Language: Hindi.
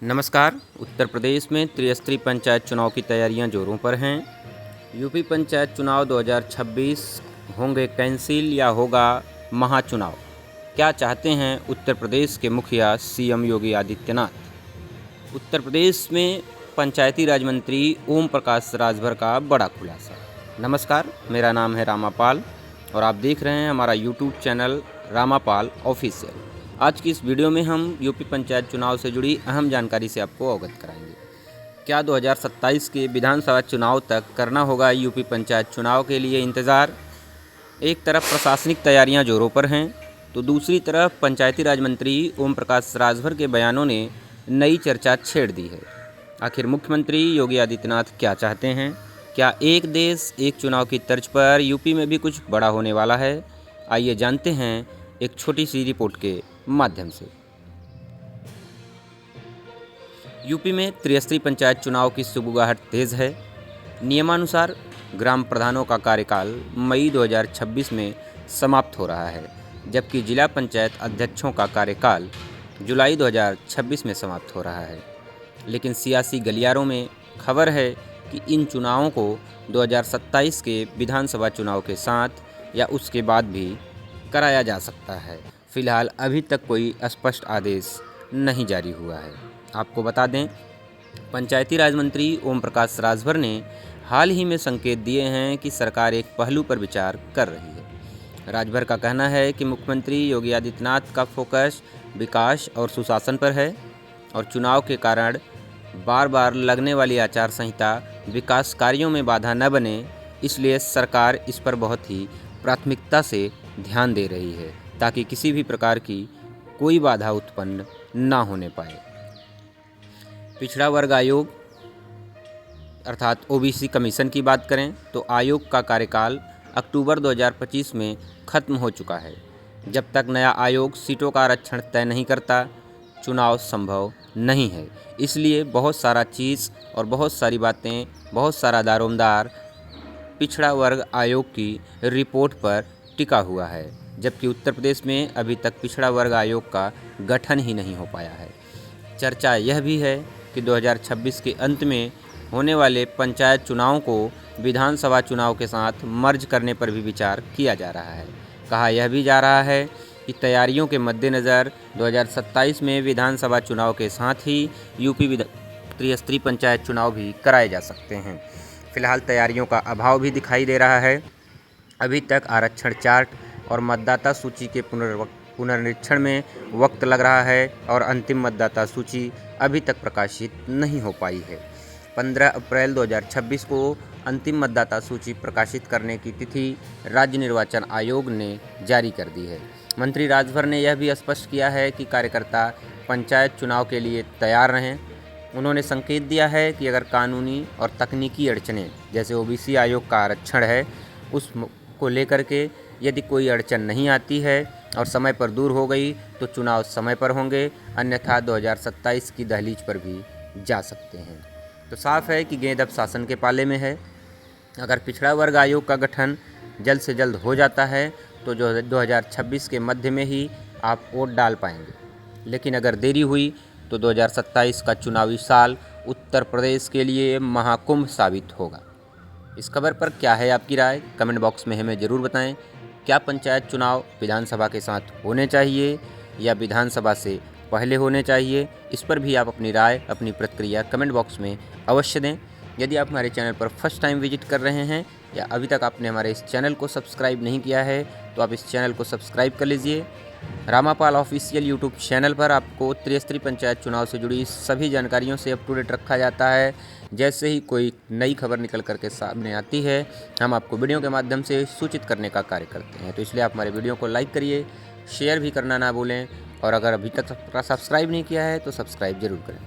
नमस्कार। उत्तर प्रदेश में त्रिस्तरीय पंचायत चुनाव की तैयारियां जोरों पर हैं। यूपी पंचायत चुनाव 2026 होंगे कैंसिल या होगा महाचुनाव? क्या चाहते हैं उत्तर प्रदेश के मुखिया सीएम योगी आदित्यनाथ? उत्तर प्रदेश में पंचायती राज मंत्री ओम प्रकाश राजभर का बड़ा खुलासा। नमस्कार, मेरा नाम है रामापाल और आप देख रहे हैं हमारा यूट्यूब चैनल रामापाल ऑफिशियल। आज की इस वीडियो में हम यूपी पंचायत चुनाव से जुड़ी अहम जानकारी से आपको अवगत कराएंगे। क्या 2027 के विधानसभा चुनाव तक करना होगा यूपी पंचायत चुनाव के लिए इंतज़ार? एक तरफ प्रशासनिक तैयारियां जोरों पर हैं तो दूसरी तरफ पंचायती राज मंत्री ओम प्रकाश राजभर के बयानों ने नई चर्चा छेड़ दी है। आखिर मुख्यमंत्री योगी आदित्यनाथ क्या चाहते हैं? क्या एक देश एक चुनाव की तर्ज पर यूपी में भी कुछ बड़ा होने वाला है? आइए जानते हैं एक छोटी सी रिपोर्ट के माध्यम से। यूपी में त्रिस्तरीय पंचायत चुनाव की सुगबुगाहट तेज है। नियमानुसार ग्राम प्रधानों का कार्यकाल मई 2026 में समाप्त हो रहा है, जबकि जिला पंचायत अध्यक्षों का कार्यकाल जुलाई 2026 में समाप्त हो रहा है। लेकिन सियासी गलियारों में खबर है कि इन चुनावों को 2027 के विधानसभा चुनाव के साथ या उसके बाद भी कराया जा सकता है। फिलहाल अभी तक कोई स्पष्ट आदेश नहीं जारी हुआ है। आपको बता दें, पंचायती राज मंत्री ओम प्रकाश राजभर ने हाल ही में संकेत दिए हैं कि सरकार एक पहलू पर विचार कर रही है। राजभर का कहना है कि मुख्यमंत्री योगी आदित्यनाथ का फोकस विकास और सुशासन पर है और चुनाव के कारण बार बार लगने वाली आचार संहिता विकास कार्यों में बाधा न बने, इसलिए सरकार इस पर बहुत ही प्राथमिकता से ध्यान दे रही है ताकि किसी भी प्रकार की कोई बाधा उत्पन्न ना होने पाए। पिछड़ा वर्ग आयोग अर्थात ओबीसी कमीशन की बात करें तो आयोग का कार्यकाल अक्टूबर 2025 में खत्म हो चुका है। जब तक नया आयोग सीटों का आरक्षण तय नहीं करता, चुनाव संभव नहीं है। इसलिए बहुत सारा चीज़ और बहुत सारी बातें, बहुत सारा दारोमदार पिछड़ा वर्ग आयोग की रिपोर्ट पर टिका हुआ है, जबकि उत्तर प्रदेश में अभी तक पिछड़ा वर्ग आयोग का गठन ही नहीं हो पाया है। चर्चा यह भी है कि 2026 के अंत में होने वाले पंचायत चुनावों को विधानसभा चुनाव के साथ मर्ज करने पर भी विचार किया जा रहा है। कहा यह भी जा रहा है कि तैयारियों के मद्देनज़र 2027 में विधानसभा चुनाव के साथ ही यूपी त्रिस्तरीय पंचायत चुनाव भी कराए जा सकते हैं। फिलहाल तैयारियों का अभाव भी दिखाई दे रहा है। अभी तक आरक्षण चार्ट और मतदाता सूची के पुनर्निरीक्षण में वक्त लग रहा है और अंतिम मतदाता सूची अभी तक प्रकाशित नहीं हो पाई है। 15 अप्रैल 2026 को अंतिम मतदाता सूची प्रकाशित करने की तिथि राज्य निर्वाचन आयोग ने जारी कर दी है। मंत्री राजभर ने यह भी स्पष्ट किया है कि कार्यकर्ता पंचायत चुनाव के लिए तैयार रहें। उन्होंने संकेत दिया है कि अगर कानूनी और तकनीकी अड़चनें जैसे ओबीसी आयोग का आरक्षण है उस को लेकर के यदि कोई अड़चन नहीं आती है और समय पर दूर हो गई तो चुनाव समय पर होंगे, अन्यथा 2027 की दहलीज पर भी जा सकते हैं। तो साफ है कि गेंद अब शासन के पाले में है। अगर पिछड़ा वर्ग आयोग का गठन जल्द से जल्द हो जाता है तो जो 2026 के मध्य में ही आप वोट डाल पाएंगे, लेकिन अगर देरी हुई तो 2027 का चुनावी साल उत्तर प्रदेश के लिए महाकुंभ साबित होगा। इस खबर पर क्या है आपकी राय? कमेंट बॉक्स में हमें ज़रूर बताएं। क्या पंचायत चुनाव विधानसभा के साथ होने चाहिए या विधानसभा से पहले होने चाहिए? इस पर भी आप अपनी राय, अपनी प्रतिक्रिया कमेंट बॉक्स में अवश्य दें। यदि आप हमारे चैनल पर फर्स्ट टाइम विजिट कर रहे हैं या अभी तक आपने हमारे इस चैनल को सब्सक्राइब नहीं किया है तो आप इस चैनल को सब्सक्राइब कर लीजिए। रामापाल ऑफिशियल यूट्यूब चैनल पर आपको त्रिस्तरीय पंचायत चुनाव से जुड़ी सभी जानकारियों से अप टू डेट रखा जाता है। जैसे ही कोई नई खबर निकल करके सामने आती है, हम आपको वीडियो के माध्यम से सूचित करने का कार्य करते हैं। तो इसलिए आप हमारे वीडियो को लाइक करिए, शेयर भी करना ना भूलें और अगर अभी तक सब्सक्राइब नहीं किया है तो सब्सक्राइब ज़रूर करें।